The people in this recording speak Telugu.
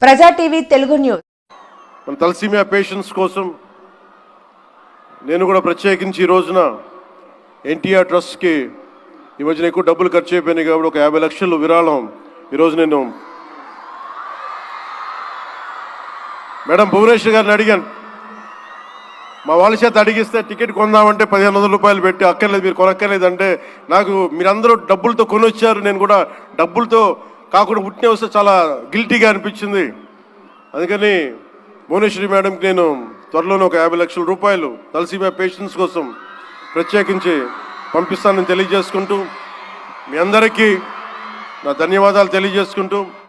ప్రజా టీవీ తెలుగు న్యూస్. మన తలసీమియా పేషెంట్స్ కోసం నేను కూడా ప్రత్యేకించి ఈ రోజున ఎన్టీఆర్ ట్రస్ట్కి ఈ మధ్యన ఎక్కువ డబ్బులు ఖర్చు అయిపోయినాయి కాబట్టి ఒక 50 లక్షలు విరాళం ఈరోజు నేను మేడం భువనేశ్వర్ గారిని అడిగాను. మా వాళ్ళ చేత అడిగిస్తే టికెట్ కొందామంటే 1500 రూపాయలు పెట్టి అక్కర్లేదు మీరు కొనక్కర్లేదంటే నాకు మీరందరూ డబ్బులతో కొనొచ్చారు, నేను కూడా డబ్బులతో కాకుండా పుట్టిన వస్తే చాలా గిల్టీగా అనిపించింది. అందుకని భువనేశ్వరి మేడంకి నేను త్వరలోనే ఒక 50 లక్షల రూపాయలు తలసీమియా పేషెంట్స్ కోసం ప్రత్యేకించి పంపిస్తానని తెలియజేసుకుంటూ మీ అందరికీ నా ధన్యవాదాలు తెలియజేసుకుంటూ